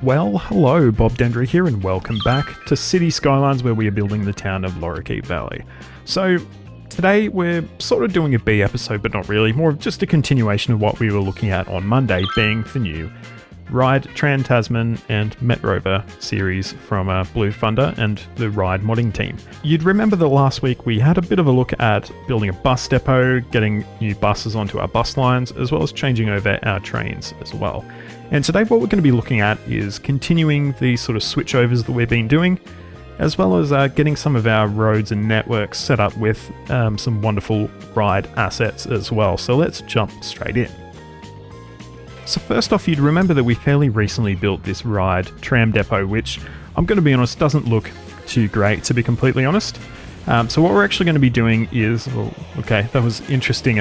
Well, hello, Bob Dendry here, and welcome back to Cities Skylines, where we are building the town of Lorikeet Valley. So, today we're sort of doing a B episode, but not really, more of just a continuation of what we were looking at on Monday, being the new Ryde, Trans-Tasman and Metrover series from Blue Thunder and the Ryde modding team. You'd remember that last week we had a bit of a look at building a bus depot, getting new buses onto our bus lines, as well as changing over our trains as well. And today what we're going to be looking at is continuing the sort of switchovers that we've been doing, as well as getting some of our roads and networks set up with some wonderful Ryde assets as well. So let's jump straight in. So first off, you'd remember that we fairly recently built this Ryde Tram Depot, which I'm going to be honest, doesn't look too great, to be completely honest. So what we're actually going to be doing is, okay, that was interesting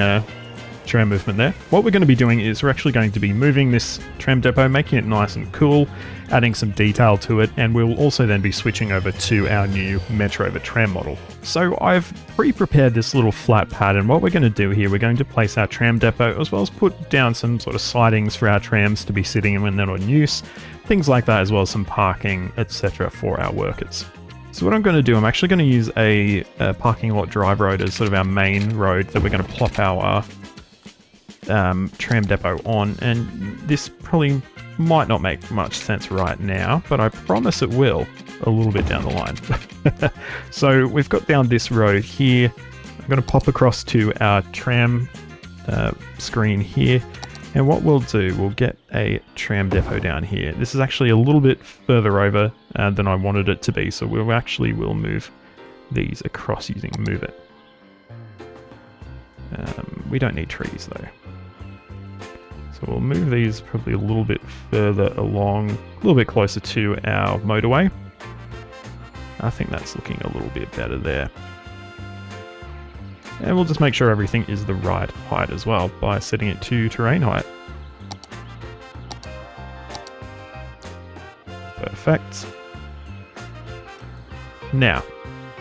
tram movement there. What we're going to be doing is we're actually going to be moving this tram depot, making it nice and cool, adding some detail to it, and we'll also then be switching over to our new Metrover tram model. So I've pre-prepared this little flat pad, and what we're going to do here, we're going to place our tram depot as well as put down some sort of sidings for our trams to be sitting in when they're not in use, things like that, as well as some parking, etc. for our workers. So what I'm going to do, I'm actually going to use a parking lot drive road as sort of our main road that we're going to plop our tram depot on, and this probably might not make much sense right now, but I promise it will a little bit down the line. So we've got down this road here. I'm going to pop across to our tram screen here, and what we'll do, we'll get a tram depot down here. This is actually a little bit further over than I wanted it to be, so we'll move these across using Move It. We don't need trees though. So we'll move these probably a little bit further along, a little bit closer to our motorway. I think that's looking a little bit better there. And we'll just make sure everything is the right height as well by setting it to terrain height. Perfect. Now,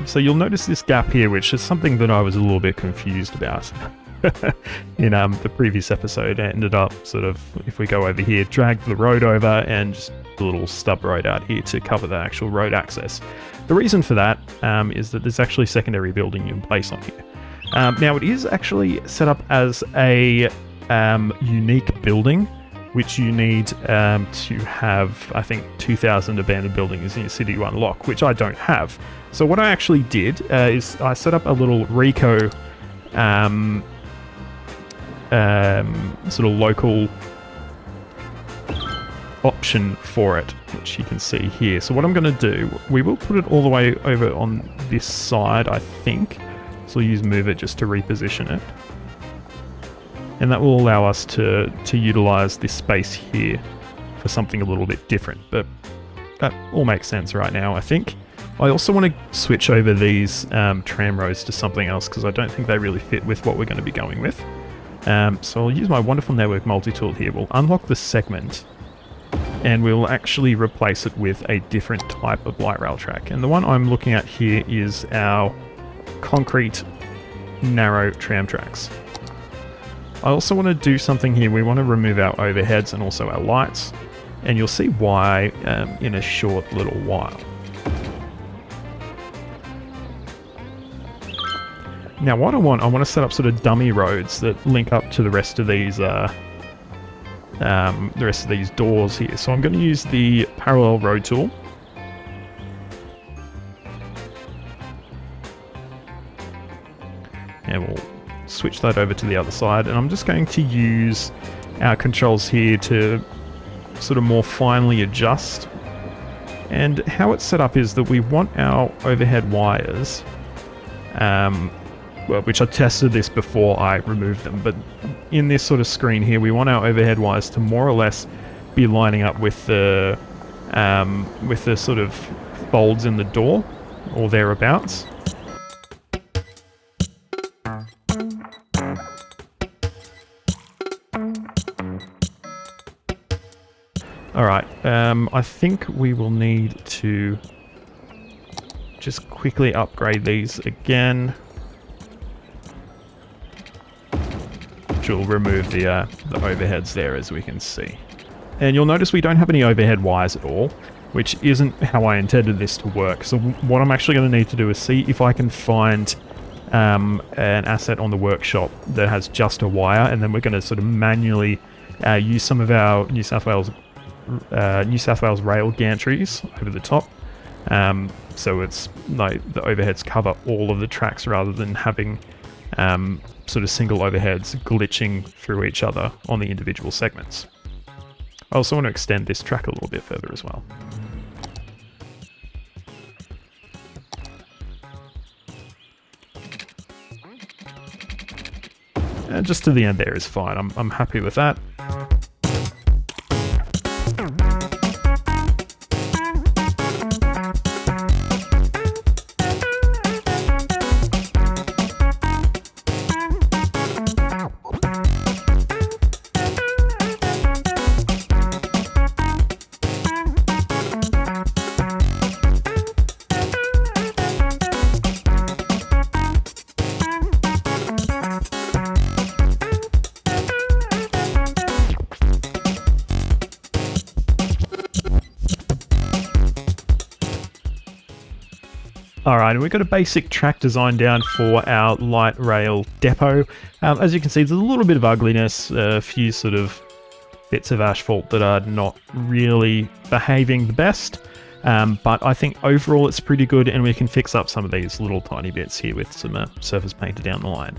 so you'll notice this gap here, which is something that I was a little bit confused about. In the previous episode, I ended up sort of, if we go over here, drag the road over and just a little stub road out here to cover the actual road access. The reason for that is that there's actually secondary building in place on here. Now it is actually set up as a unique building, which you need to have, I think, 2,000 abandoned buildings in your city to unlock, which I don't have. So what I actually did is I set up a little Rico sort of local option for it, which you can see here. So what I'm going to do, we will put it all the way over on this side, I think. So we'll use Move It just to reposition it. And that will allow us to utilize this space here for something a little bit different. But that all makes sense right now, I think. I also want to switch over these tram roads to something else because I don't think they really fit with what we're going to be going with. So I'll use my wonderful network multi-tool here. We'll unlock the segment and we'll actually replace it with a different type of light rail track. And the one I'm looking at here is our concrete narrow tram tracks. I also want to do something here. We want to remove our overheads and also our lights, and you'll see why in a short little while. Now what I want to set up sort of dummy roads that link up to the rest of these doors here. So I'm going to use the parallel road tool. And we'll switch that over to the other side. And I'm just going to use our controls here to sort of more finely adjust. And how it's set up is that we want our overhead wires, which I tested this before I removed them, but in this sort of screen here, we want our overhead wires to more or less be lining up with the sort of folds in the door or thereabouts. Alright, I think we will need to just quickly upgrade these again. Which will remove the overheads there, as we can see. And you'll notice we don't have any overhead wires at all, which isn't how I intended this to work. So what I'm actually going to need to do is see if I can find an asset on the workshop that has just a wire, and then we're going to sort of manually use some of our New South Wales rail gantries over the top. So it's like the overheads cover all of the tracks rather than having sort of single overheads glitching through each other on the individual segments. I also want to extend this track a little bit further as well. And just to the end there is fine. I'm happy with that. Alright, and we've got a basic track design down for our light rail depot. As you can see, there's a little bit of ugliness, a few sort of bits of asphalt that are not really behaving the best. But I think overall it's pretty good, and we can fix up some of these little tiny bits here with some surface painter down the line.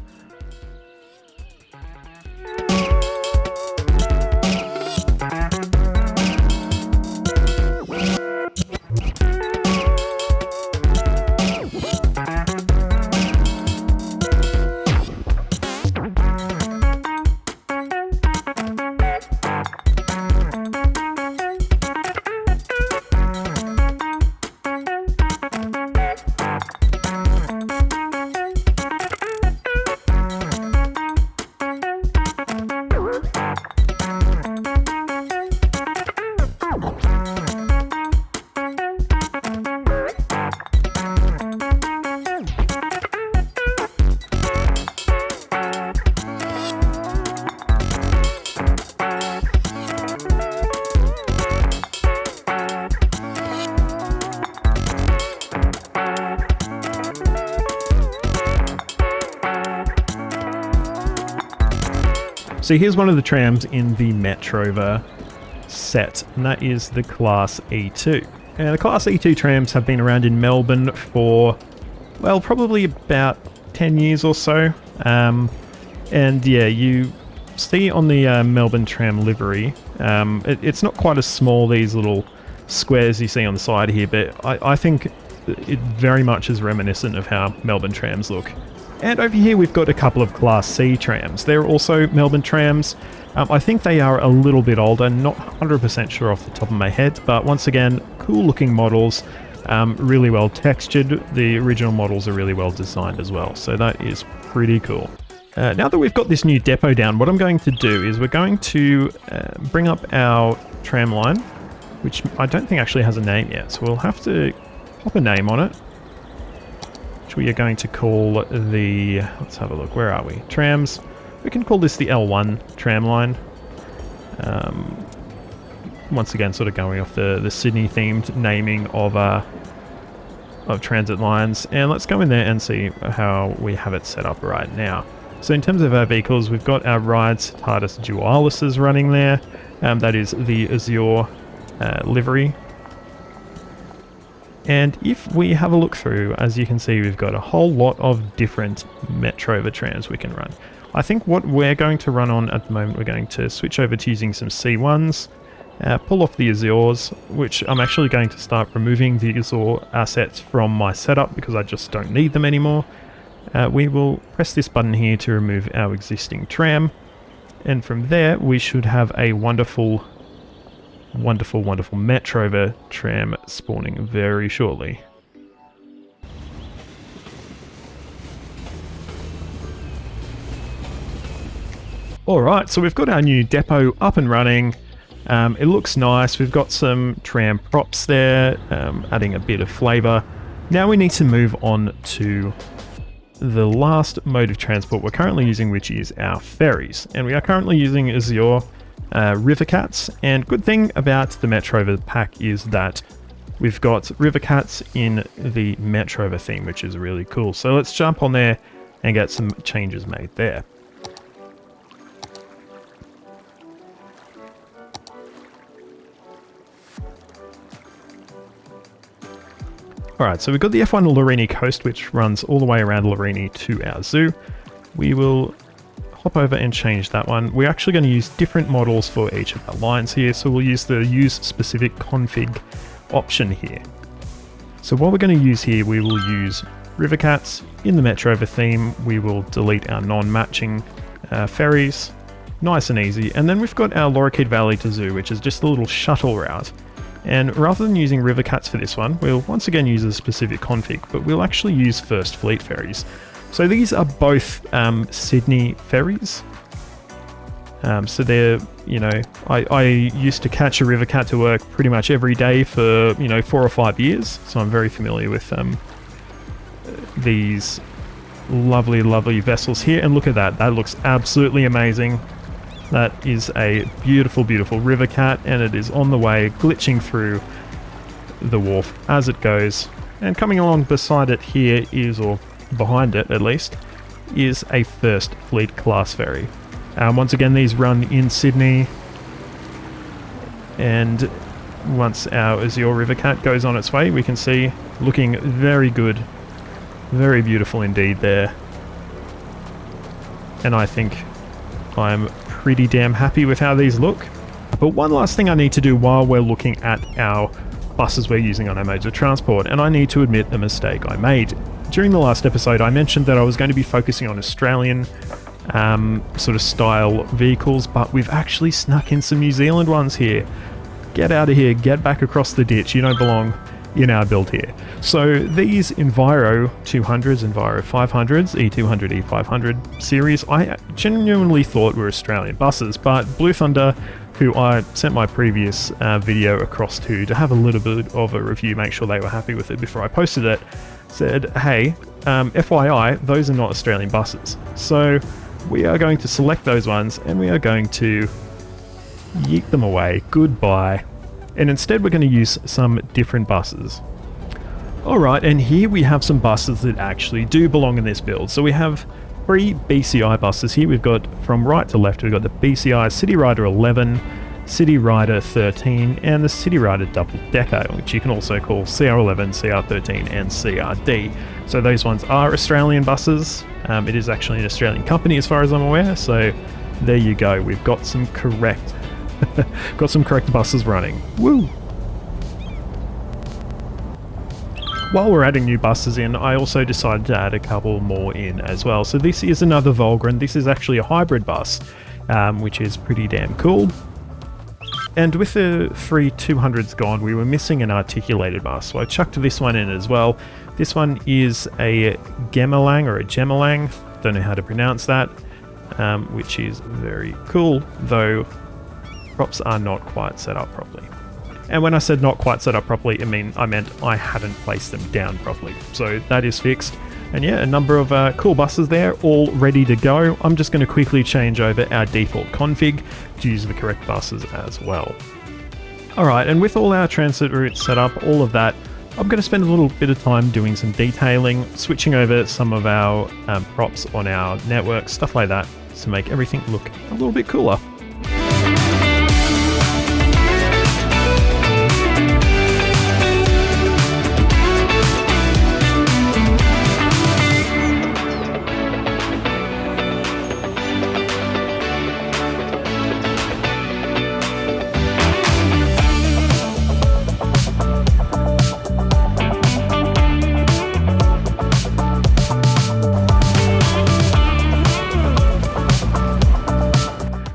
So here's one of the trams in the Metrover set, and that is the Class E2. And the Class E2 trams have been around in Melbourne for, well, probably about 10 years or so. And yeah, you see on the Melbourne tram livery, it's not quite as small, these little squares you see on the side here, but I think it very much is reminiscent of how Melbourne trams look. And over here we've got a couple of Class C trams. They're also Melbourne trams. I think they are a little bit older, not 100% sure off the top of my head, but once again, cool looking models, really well textured. The original models are really well designed as well, so that is pretty cool. Now that we've got this new depot down, what I'm going to do is we're going to bring up our tram line, which I don't think actually has a name yet, so we'll have to pop a name on it. We are going to call the, let's have a look, where are we? Trams. We can call this the L1 tram line. Once again, sort of going off the Sydney themed naming of transit lines. And let's go in there and see how we have it set up right now. So in terms of our vehicles, we've got our Ryde's TARDIS Dualises running there. That is the Azure livery. And if we have a look through, as you can see, we've got a whole lot of different Metrover trams we can run. I think what we're going to run on at the moment, we're going to switch over to using some C1s, pull off the Azures, which I'm actually going to start removing the Azure assets from my setup because I just don't need them anymore. We will press this button here to remove our existing tram, and from there we should have a wonderful Metrover tram spawning very shortly. Alright, so we've got our new depot up and running. It looks nice. We've got some tram props there, adding a bit of flavour. Now we need to move on to the last mode of transport we're currently using, which is our ferries. And we are currently using Azure river cats. And good thing about the Metrover pack is that we've got river cats in the Metrover theme, which is really cool. So let's jump on there and get some changes made there. Alright, so we've got the F1 Lorikeet Coast, which runs all the way around Lorikeet to our zoo. We will hop over and change that one. We're actually going to use different models for each of our lines here, so we'll use the use specific config option here. So what we're going to use here, we will use river cats in the Metrover theme. We will delete our non-matching ferries, nice and easy. And then we've got our Lorikeet Valley to zoo, which is just a little shuttle route. And rather than using river cats for this one, we'll once again use a specific config, but we'll actually use First Fleet ferries. So these are both Sydney ferries. So they're, you know, I used to catch a river cat to work pretty much every day for, 4 or 5 years. So I'm very familiar with these lovely, lovely vessels here. And look at that. That looks absolutely amazing. That is a beautiful, beautiful river cat, and it is on the way, glitching through the wharf as it goes. And coming along beside it here is, or behind it at least, is a First Fleet class ferry. Once again, these run in Sydney, and once our Azure River Cat goes on its way, we can see looking very good, very beautiful indeed there. And I think I'm pretty damn happy with how these look. But one last thing I need to do while we're looking at our buses we're using on our modes of transport, and I need to admit the mistake I made. During the last episode, I mentioned that I was going to be focusing on Australian sort of style vehicles, but we've actually snuck in some New Zealand ones here. Get out of here, get back across the ditch, you don't belong in our build here. So these Enviro 200s, Enviro 500s, E200, E500 series, I genuinely thought were Australian buses, but Blue Thunder, who I sent my previous video across to have a little bit of a review, make sure they were happy with it before I posted it, said, hey, FYI, those are not Australian buses. So we are going to select those ones and we are going to yeet them away. Goodbye. And instead we're going to use some different buses. Alright, and here we have some buses that actually do belong in this build. So we have 3 BCI buses here. We've got, from right to left, we've got the BCI City Rider 11, City Rider 13, and the City Rider Double Decker, which you can also call CR11, CR13, and CRD. So those ones are Australian buses. It is actually an Australian company as far as I'm aware, so there you go. We've got some correct buses running. Woo! While we're adding new buses in, I also decided to add a couple more in as well. So this is another Volgren. This is actually a hybrid bus, which is pretty damn cool. And with the 3 200s gone, we were missing an articulated bus, so I chucked this one in as well. This one is a Gemelang, or a Gemelang, don't know how to pronounce that, which is very cool, though props are not quite set up properly. And when I said not quite set up properly, I meant I hadn't placed them down properly. So that is fixed. And yeah, a number of cool buses there, all ready to go. I'm just going to quickly change over our default config to use the correct buses as well. Alright, and with all our transit routes set up, all of that, I'm going to spend a little bit of time doing some detailing, switching over some of our props on our network, stuff like that, to make everything look a little bit cooler.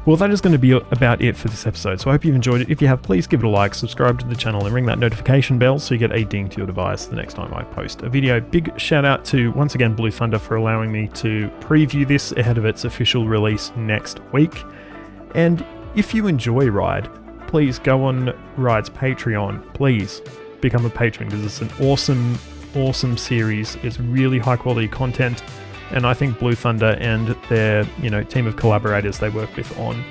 Well, that is going to be about it for this episode, so I hope you've enjoyed it. If you have, please give it a like, subscribe to the channel, and ring that notification bell so you get a ding to your device the next time I post a video. Big shout out to, once again, Blue Thunder for allowing me to preview this ahead of its official release next week. And if you enjoy Ryde, please go on Ryde's Patreon. Please become a patron, because it's an awesome, awesome series. It's really high quality content. And I think Blue Thunder and their, team of collaborators they work with on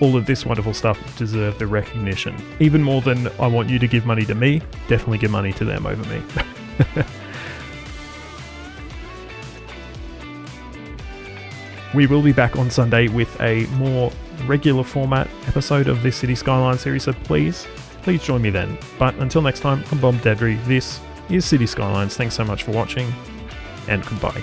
all of this wonderful stuff deserve the recognition. Even more than I want you to give money to me, definitely give money to them over me. We will be back on Sunday with a more regular format episode of this City Skyline series, so please join me then. But until next time, I'm Bob Dadry. This is City Skylines. Thanks so much for watching, and goodbye.